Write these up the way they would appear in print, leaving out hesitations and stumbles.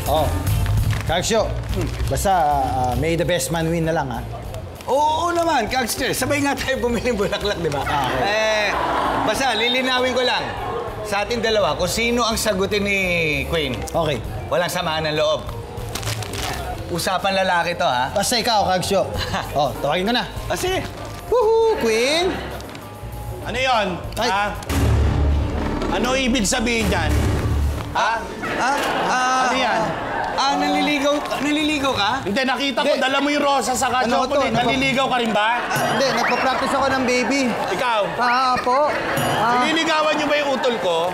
Oh. Kagsyo, basta may the best man win na lang, ha? Oo naman, Kagsyo. Sabay nga tayo bumili bulaklak, di ba? Okay. Basta lilinawin ko lang sa ating dalawa kung sino ang sagutin ni Queen. Okay. Walang samahan ng loob. Usapan lalaki to, ha? Basta ikaw, Kagsyo. Oh, tawagin ko na. Sige. Woohoo, Queen! Ano yon? Ay. Ha? Ano ibig sabihin dyan? Ha? Ano yan? Naliligaw ka? Hindi, nakita ko, dala mo yung rosa sa chocolate. Naliligaw ka rin ba? Hindi, nagpa-practice ako ng baby. Ikaw? Po. Nililigawan niyo ba yung utol ko?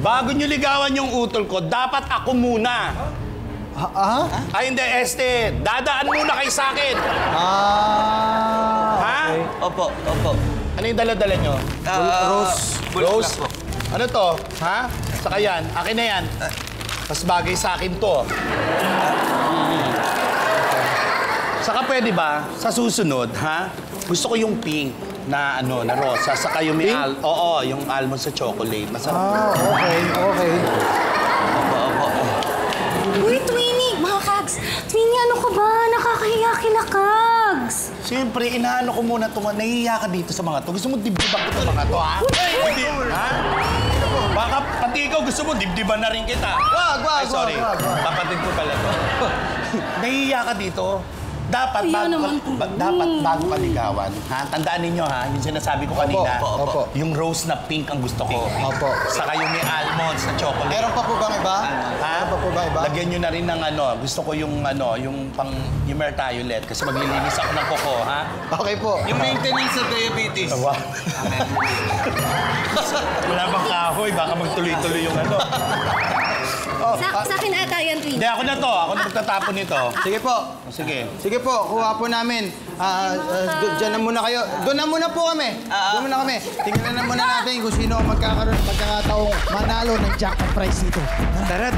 Bago niyo ligawan yung utol ko, dapat ako muna. Ay, hindi, dadaan muna kayo sa akin. Ha? Okay. Opo. Ano yung dala-dala niyo? Rose? Ano to? Ha? Saka yan. Akin na yan. Mas bagay sa akin to. Saka pwede ba, sa susunod, ha? Gusto ko yung pink na na rosa. Saka yung may yung almond sa chocolate. Masarap. Okay. Uy, Twinnie! Mga Kags! Twinnie, ano ka ba? Nakakahiya kina Kags! Siyempre, inaano ko muna ito. Nahihiya ka dito sa mga to. Gusto mo dibdiban ko sa mga to, ha? Hindi, ha? Baka pati ikaw gusto mo, dibdiban na rin kita. Wag. Sorry. Kapatid ko pala to. Nahihiya ka dito. Dapat bago ka ligawan. Ha? Tandaan ninyo, ha? Yung sinasabi ko kanina. Opo. Yung rose na pink ang gusto ko. Opo. Saka yung may almonds na chocolate. Meron pa po bang iba? Ha? Meron pa po ba iba? Lagyan nyo na rin ng gusto ko yung yung Mertiolet kasi maglilinis ako ng koko, ha? Okay po. Yung maintenance sa diabetes. Wow. Wala bang kahoy, baka magtuloy-tuloy yung Sa akin ata yan, Twinnie. Hindi, ako na to. Ako na magtatapon nito. Sige po. Sige po, kuha po namin. Diyan na muna kayo. Doon na muna po kami. Doon muna kami. Tingnan na muna natin kung sino ang magkakataong manalo ng jackpot prize dito. Tara.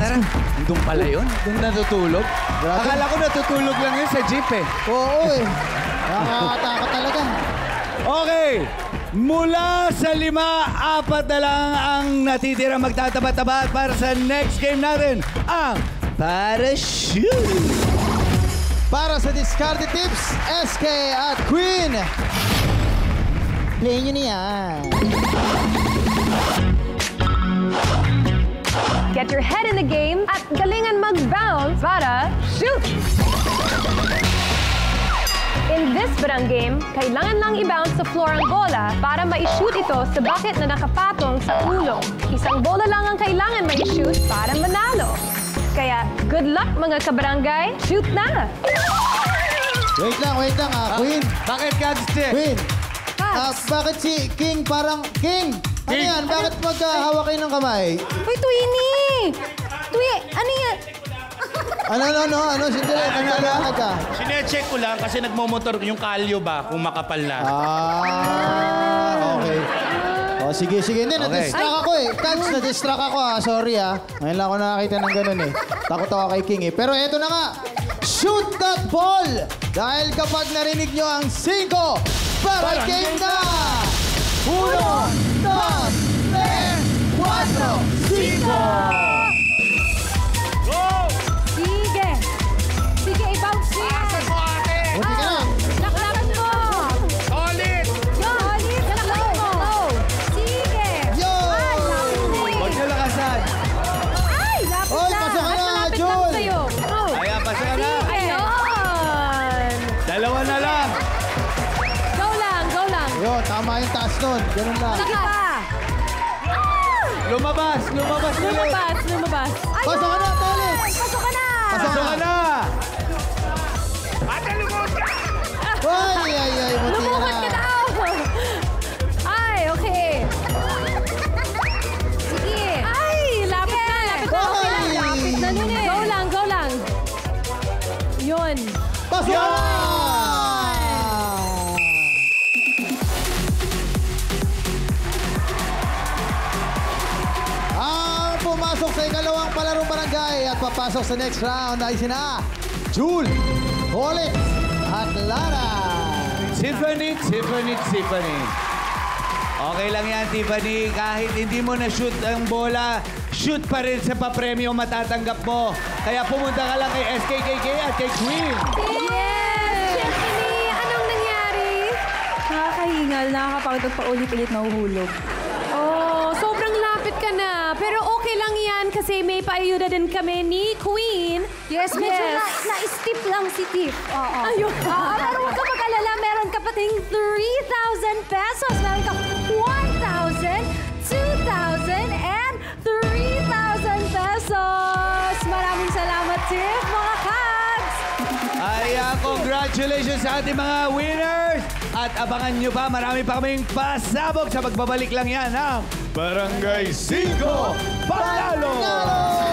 Doon pala yun? Doon natutulog? Akala ko natutulog lang yun sa jeep eh. Oo eh. Nakakatakot talaga. Okay. Mula sa 5, 4 na lang ang natitira magtatapat-tapat para sa next game natin, ang Parachute. Para sa discarded tips, SK at Queen. Play nyo na yan. Get your head in the game at galingan mag-bounce para shoot! In this barang game, kailangan lang i-bounce sa floor ang bola para ma-shoot ito sa bucket na nakapatong sa ulo. Isang bola lang ang kailangan ma-shoot para manalo. Kaya, good luck mga kabarangay, shoot na! Wait lang, Queen. Bakit, Kags? Queen. Kags. Bakit si King parang... King! Ano yan? Bakit magkahawak kayo ng kamay? Uy, Twinnie! Ano yan? Ano? Sindali, naglalakad ka. Sinecheck ko lang kasi nagmomotor yung kalyo ba kung makapal na. Okay. O, sige. Hindi, na-distract ako eh. Kags, na-distract ako ha. Sorry ha. Ngayon lang ako nakakita ng ganun eh. Takot ako kay King eh. Pero eto na nga. Shoot that ball! Dahil kapag narinig nyo ang 5, para game na! 1, 2, 3, 4, 5! Sige, i-bounce mo yan! Buti ka na! Laklakan mo! Solid! Solid! Laklakan mo! Sige! Yo! Huwag nyo lakasan. Ay! Lapit Oy, na! pasok ka na, Lapit Jun! lang sa'yo! Kaya pasok na. Ayun! 2 na lang. Go lang! Yo, tama yung taas nun. Ganun lang. Sige pa! Lumabas ulit. Lumabas! Ayun! Pasok ka na, Tolit! Pasok ka na! Pasok ka na. Ay, buti ka Lumuhod ka na. daw! Ay, okay. Sige. Ay, lapit na. Okay lang. Lapit na nun eh. Go lang. Yun. Pasok ka na! Ang pumasok sa ikalawang palarong barangay at papasok sa next round ay sina Jul, Holit, at Lara. Tiffany. Okay lang yan, Tiffany. Kahit hindi mo na-shoot ang bola, shoot pa rin sa papremyo matatanggap mo. Kaya pumunta ka lang kay SKKK at kay Queen. Yes! Tiffany, anong nangyari? Nakakahingal, nakakapagod pa ulit-ulit nahuhulog. Oh, sobrang lapit ka na. Pero okay lang yan kasi may paayuda din kami ni Queen. Yes, medyo na-stip lang si Tiff. Oo. Ayun. Pero huwag ka mag-alala, meron ka pating 3,000 pesos. Meron ka 1,000, 2,000, and 3,000 pesos. Maraming salamat, Tiff, mga kags! Ayan, congratulations sa ating mga winners! At abangan nyo pa, marami pa kaming pasabog sa pagbabalik lang yan ng Barangay 5 Panalo!